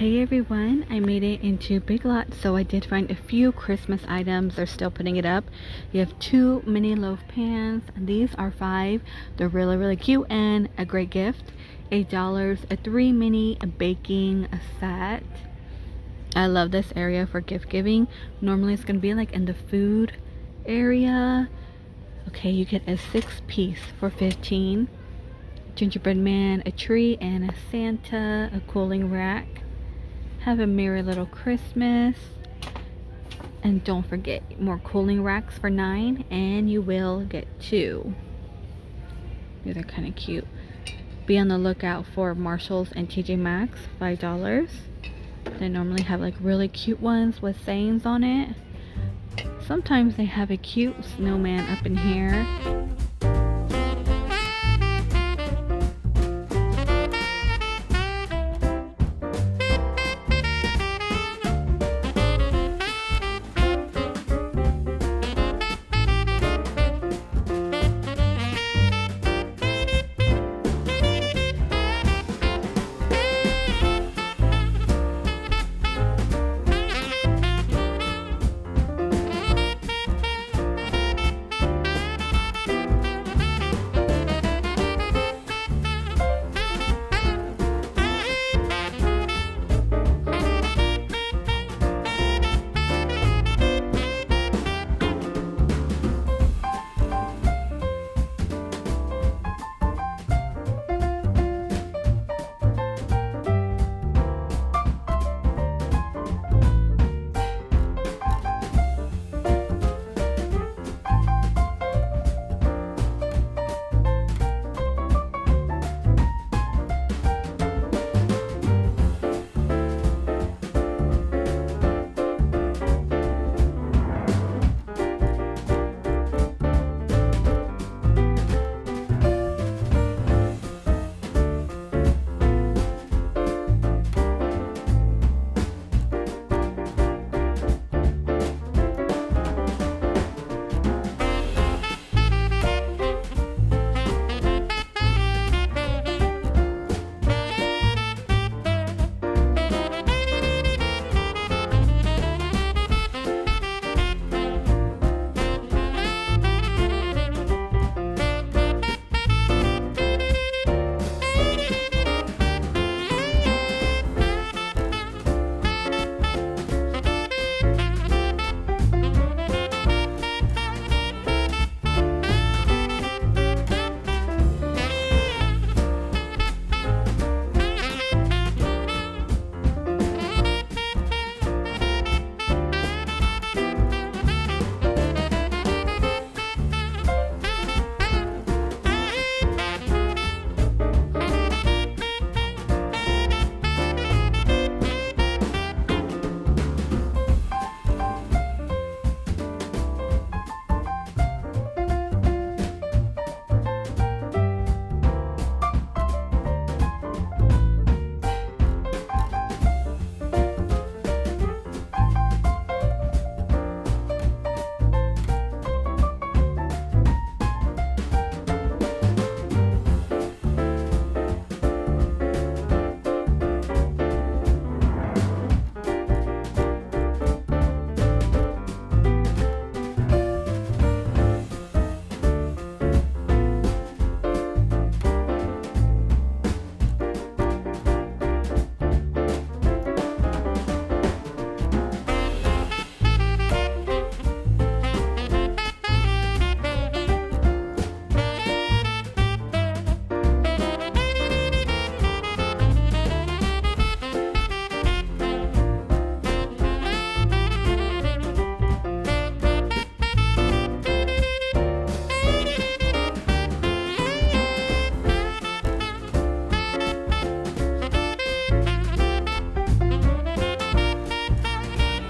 Hey everyone, I made it into Big Lots, so I did find a few Christmas items. They're still putting it up. You have 2 mini loaf pans, and these are 5. They're really cute and a great gift. $8, a 3 mini baking set. I love this area for gift giving. Normally it's gonna be like in the food area. Okay, you get a 6-piece for 15. Gingerbread man, a tree, and a Santa, a cooling rack. Have a merry little Christmas. And don't forget, more cooling racks for 9, and you will get 2. These are kind of cute. Be on the lookout for Marshalls and TJ Maxx, $5. They normally have like really cute ones with sayings on it. Sometimes they have a cute snowman up in here.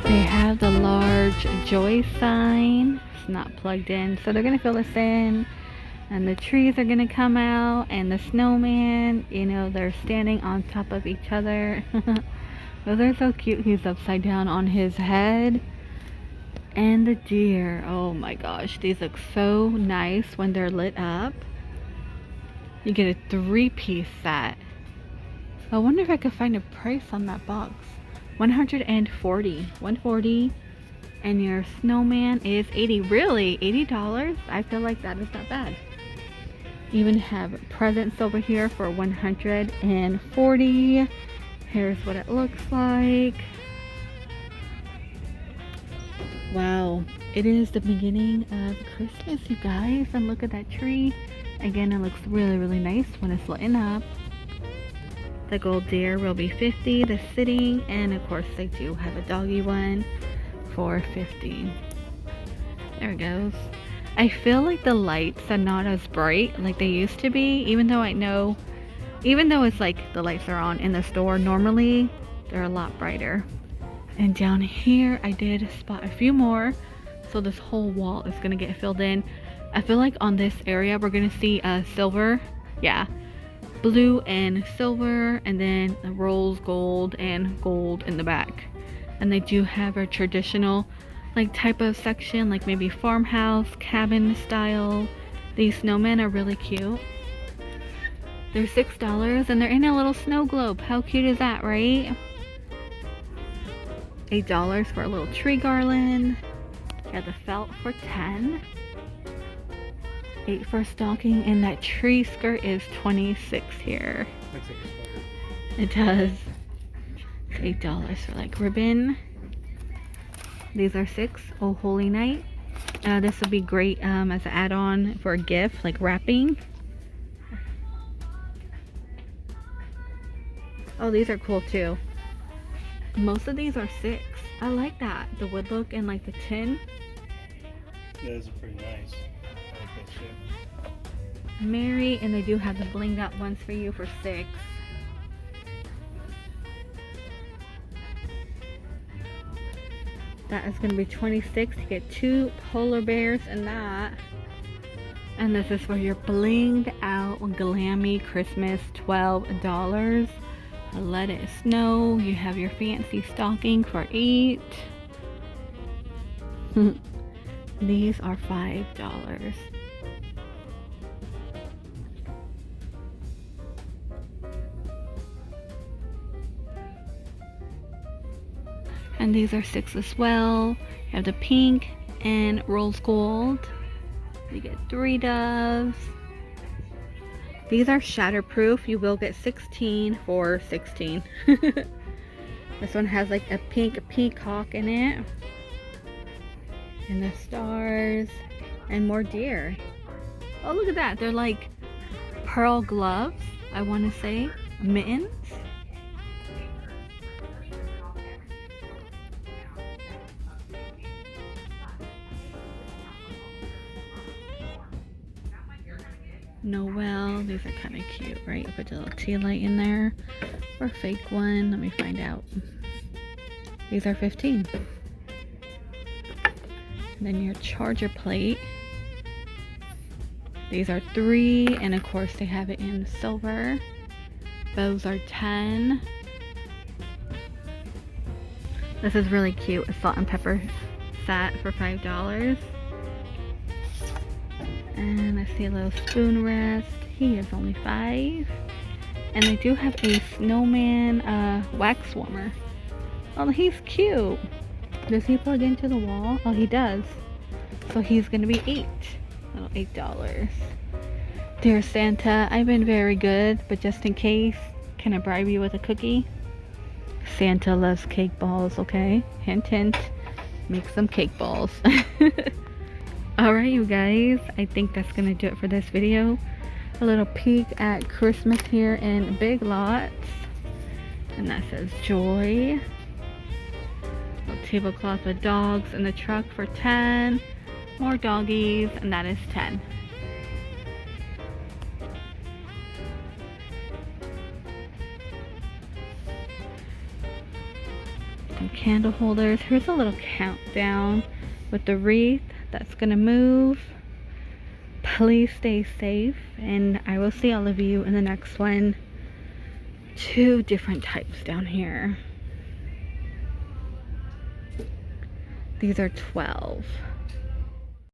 They have the large joy sign. It's not plugged in, so they're gonna fill this in, and the trees are gonna come out, and the snowman, they're standing on top of each other. Those are so cute. He's upside down on his head. And the deer, oh my gosh, these look so nice when they're lit up. You get a 3-piece set. I wonder if I could find a price on that box. 140. And your snowman is 80. Really? $80? I feel like that is not bad. Even have presents over here for 140. Here's what it looks like. Wow, it is the beginning of Christmas, you guys. And look at that tree. Again, it looks really, really nice when it's lit up. The gold deer will be 50, the sitting, and of course they do have a doggy one for 50. There it goes. I feel like the lights are not as bright like they used to be, even though it's like the lights are on in the store normally, they're a lot brighter. And down here I did spot a few more, so this whole wall is gonna get filled in. I feel like on this area we're gonna see silver, yeah, blue and silver, and then the rose gold and gold in the back. And they do have a traditional like type of section, like maybe farmhouse, cabin style. These snowmen are really cute. They're $6 and they're in a little snow globe. How cute is that, right? $8 for a little tree garland. Got the felt for 10. 8 for a stocking, and that tree skirt is 26 here. Looks like a sweater. It does. It's $8 for like ribbon. These are 6. Oh Holy Night. This would be great as an add-on for a gift, like wrapping. Oh, these are cool too. Most of these are 6. I like that. The wood look and like the tin. Yeah, those are pretty nice. I like that shit. Mary, and they do have the blinged out ones for you for 6. That is going to be 26. You get 2 polar bears in that. And this is for your blinged out glammy Christmas, $12. Let it snow. You have your fancy stocking for 8. These are $5. And these are 6 as well. You have the pink and rose gold. You get 3 doves. These are shatterproof. You will get 16 for 16. This one has like a pink peacock in it. And the stars. And more deer. Oh, look at that. They're like pearl gloves, I want to say. Mittens. Noel, these are kind of cute, right? I'll put a little tea light in there. Or a fake one, let me find out. These are 15. And then your charger plate. These are 3, and of course they have it in silver. Those are 10. This is really cute, a salt and pepper set for $5. And I see a little spoon rest. He is only 5. And they do have a snowman wax warmer. Oh, he's cute. Does he plug into the wall? Oh, he does. So he's gonna be 8. Little $8. Dear Santa, I've been very good, but just in case, can I bribe you with a cookie? Santa loves cake balls, okay? Hint, hint. Make some cake balls. Alright, you guys, I think that's gonna do it for this video. A little peek at Christmas here in Big Lots. And that says Joy. Little tablecloth with dogs in the truck for 10. More doggies, and that is 10. Some candle holders. Here's a little countdown with the wreath that's gonna move. Please stay safe, and I will see all of you in the next one. 2 different types down here. These are 12.